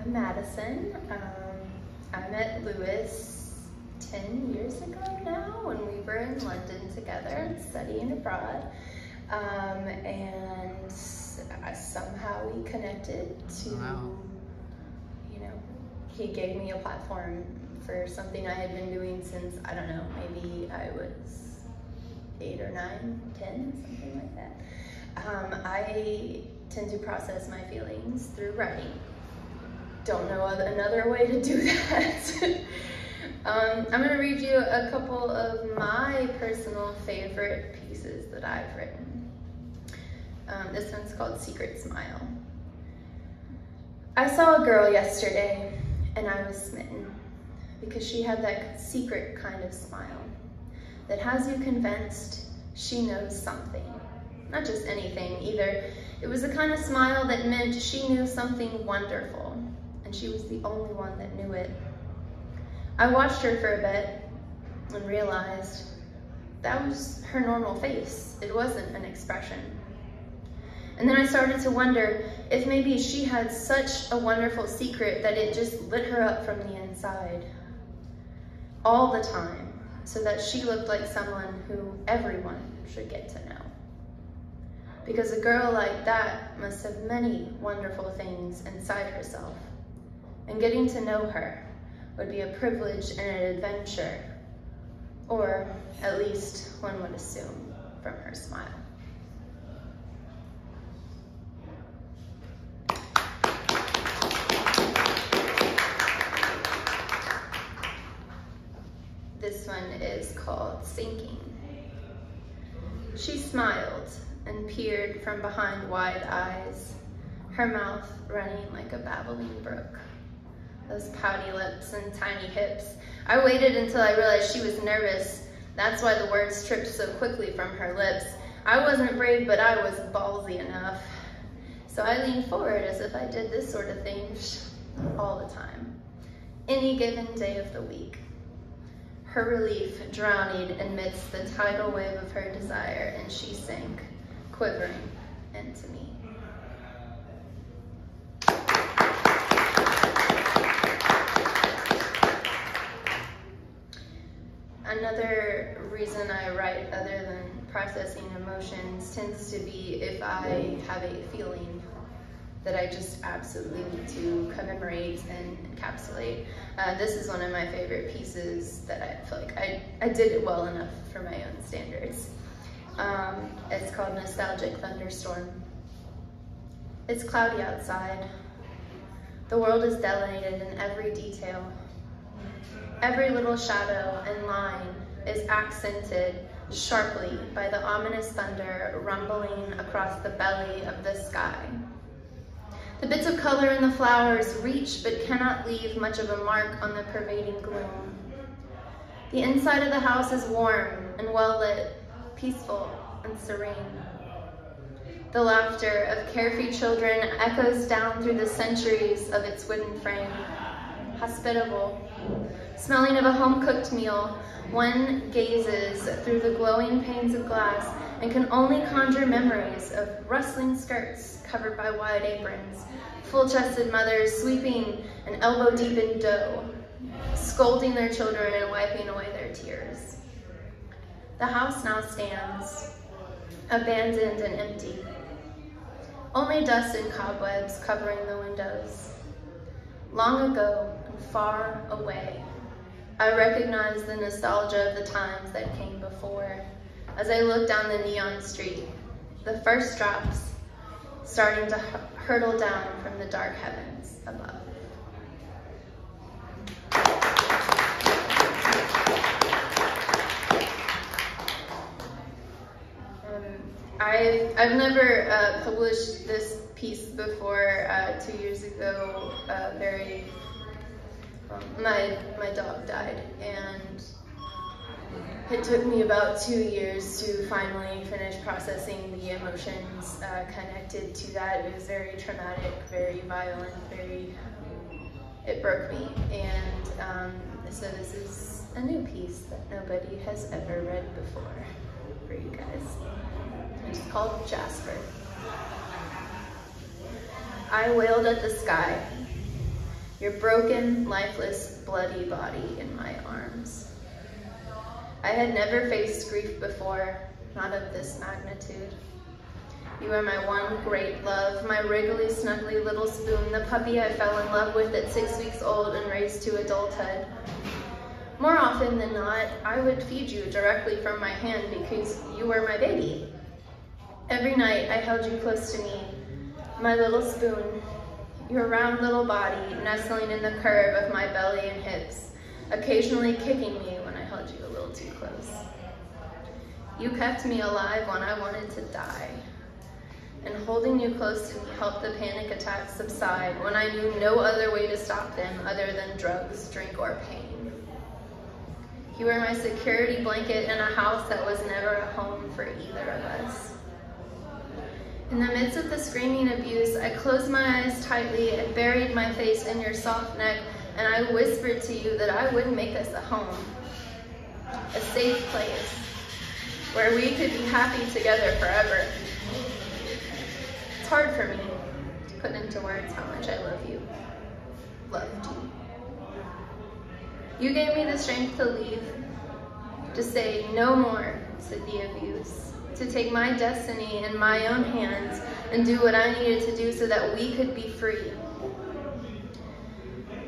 I'm Madison. I met Louis 10 years ago now when we were in London together studying abroad. And somehow we connected to, you know, he gave me a platform for something I had been doing since, I don't know, maybe I was 8 or 9, 10, something like that. I tend to process my feelings through writing. Don't know another way to do that. I'm going to read you a couple of my personal favorite pieces that I've written. This one's called Secret Smile. I saw a girl yesterday and I was smitten because she had that secret kind of smile that has you convinced she knows something. Not just anything either. It was the kind of smile that meant she knew something wonderful, and she was the only one that knew it. I watched her for a bit and realized that was her normal face. It wasn't an expression. And then I started to wonder if maybe she had such a wonderful secret that it just lit her up from the inside all the time, so that she looked like someone who everyone should get to know. Because a girl like that must have many wonderful things inside herself, and getting to know her would be a privilege and an adventure, or at least one would assume from her smile. This one is called Sinking. She smiled and peered from behind wide eyes, her mouth running like a babbling brook. Those pouty lips and tiny hips. I waited until I realized she was nervous. That's why the words tripped so quickly from her lips. I wasn't brave, but I was ballsy enough. So I leaned forward as if I did this sort of thing all the time, any given day of the week. Her relief drowned amidst the tidal wave of her desire, and she sank, quivering, into me. Another reason I write, other than processing emotions, tends to be if I have a feeling that I just absolutely need to commemorate and encapsulate. This is one of my favorite pieces that I feel like I did it well enough for my own standards. It's called Nostalgic Thunderstorm. It's cloudy outside. The world is delineated in every detail. Every little shadow and line is accented sharply by the ominous thunder rumbling across the belly of the sky. The bits of color in the flowers reach but cannot leave much of a mark on the pervading gloom. The inside of the house is warm and well lit, peaceful and serene. The laughter of carefree children echoes down through the centuries of its wooden frame. Hospitable, smelling of a home-cooked meal, one gazes through the glowing panes of glass and can only conjure memories of rustling skirts covered by wide aprons, full-chested mothers sweeping and elbow-deep in dough, scolding their children and wiping away their tears. The house now stands, abandoned and empty. Only dust and cobwebs covering the windows. Long ago and far away, I recognize the nostalgia of the times that came before as I look down the neon street, the first drops starting to hurtle down from the dark heavens above. I've never published this piece before. 2 years ago, my dog died, and it took me about 2 years to finally finish processing the emotions connected to that. It was very traumatic, very violent, it broke me. And so this is a new piece that nobody has ever read before for you guys. It's called Jasper. I wailed at the sky. your broken, lifeless, bloody body in my arms. I had never faced grief before, not of this magnitude. You are my one great love, my wriggly, snuggly little spoon, the puppy I fell in love with at 6 weeks old and raised to adulthood. More often than not, I would feed you directly from my hand because you were my baby. Every night I held you close to me, my little spoon, your round little body nestling in the curve of my belly and hips, occasionally kicking me when I held you a little too close. You kept me alive when I wanted to die, and holding you close to me helped the panic attacks subside when I knew no other way to stop them other than drugs, drink, or pain. You were my security blanket in a house that was never a home for either of us. In the midst of the screaming abuse, I closed my eyes tightly and buried my face in your soft neck, and I whispered to you that I would make us a home, a safe place, where we could be happy together forever. It's hard for me to put into words how much I love you, loved you. You gave me the strength to leave, to say no more to the abuse, to take my destiny in my own hands and do what I needed to do so that we could be free.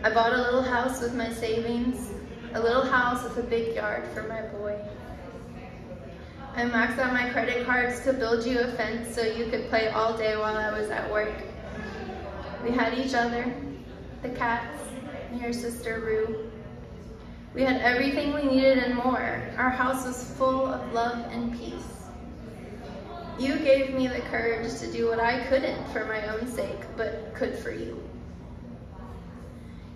I bought a little house with my savings, a little house with a big yard for my boy. I maxed out my credit cards to build you a fence so you could play all day while I was at work. We had each other, the cats, and your sister Rue. We had everything we needed and more. Our house was full of love and peace. You gave me the courage to do what I couldn't for my own sake, but could for you.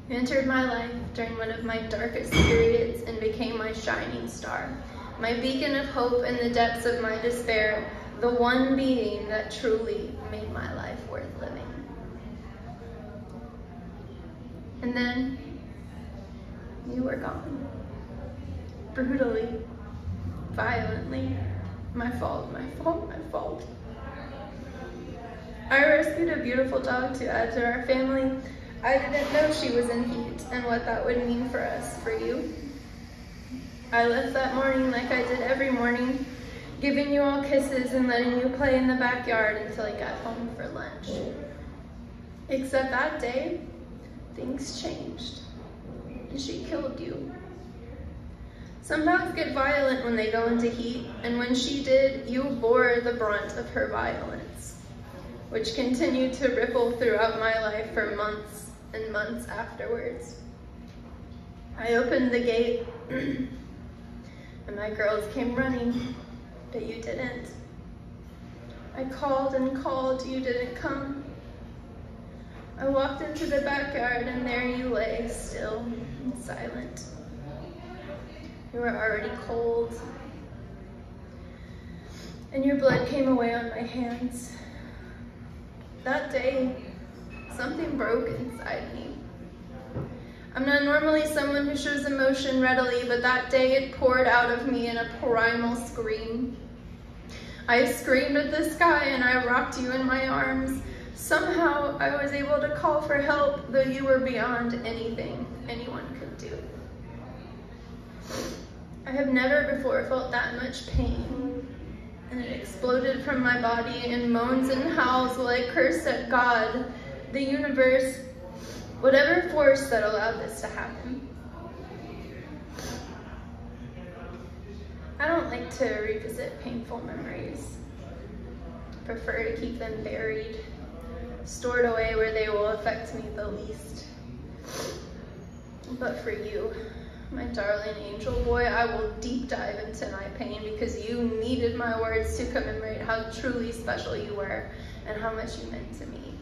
You entered my life during one of my darkest periods and became my shining star, my beacon of hope in the depths of my despair, the one being that truly made my life worth living. And then, you were gone. Brutally, violently. My fault, my fault, my fault. I rescued a beautiful dog to add to our family. I didn't know she was in heat and what that would mean for us, for you. I left that morning like I did every morning, giving you all kisses and letting you play in the backyard until I got home for lunch. Except that day, things changed. She killed you. Some dogs get violent when they go into heat, and when she did, you bore the brunt of her violence, which continued to ripple throughout my life for months and months afterwards. I opened the gate, and my girls came running, but you didn't. I called and called, you didn't come. I walked into the backyard, and there you lay, still and silent. You were already cold, and your blood came away on my hands. That day, something broke inside me. I'm not normally someone who shows emotion readily, but that day it poured out of me in a primal scream. I screamed at the sky, and I rocked you in my arms. Somehow, I was able to call for help, though you were beyond anything anyone could do. I have never before felt that much pain, and it exploded from my body in moans and howls while I cursed at God, the universe, whatever force that allowed this to happen. I don't like to revisit painful memories. I prefer to keep them buried, stored away where they will affect me the least. But for you, my darling angel boy, I will deep dive into my pain because you needed my words to commemorate how truly special you were and how much you meant to me.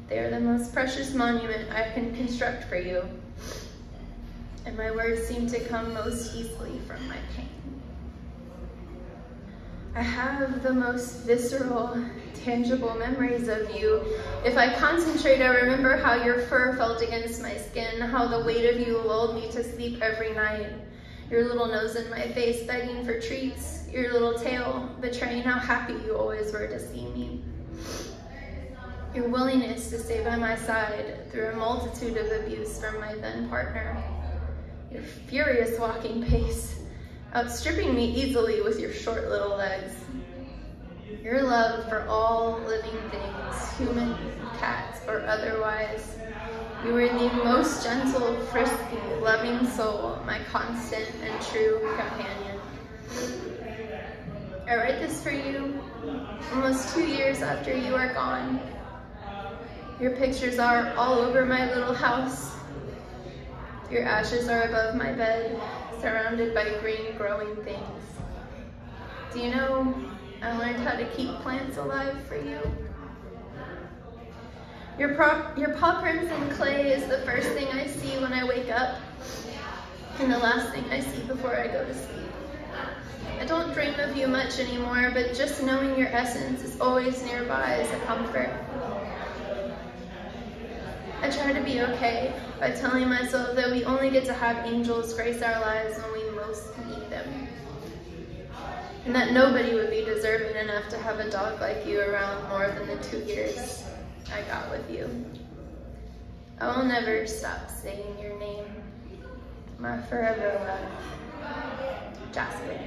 They are the most precious monument I can construct for you, and my words seem to come most easily from my pain. I have the most visceral, tangible memories of you. If I concentrate, I remember how your fur felt against my skin, how the weight of you lulled me to sleep every night, your little nose in my face begging for treats, your little tail betraying how happy you always were to see me. Your willingness to stay by my side through a multitude of abuse from my then partner. Your furious walking pace, outstripping me easily with your short little legs. Your love for all living things, human, cats, or otherwise. You were the most gentle, frisky, loving soul, my constant and true companion. I write this for you almost 2 years after you are gone. Your pictures are all over my little house. Your ashes are above my bed, surrounded by green growing things. Do you know, I learned how to keep plants alive for you. Your paw prints in clay is the first thing I see when I wake up, and the last thing I see before I go to sleep. I don't dream of you much anymore, but just knowing your essence is always nearby is a comfort. I try to be okay by telling myself that we only get to have angels grace our lives when we most need them. And that nobody would be deserving enough to have a dog like you around more than the 2 years I got with you. I will never stop saying your name. My forever love, Jasper.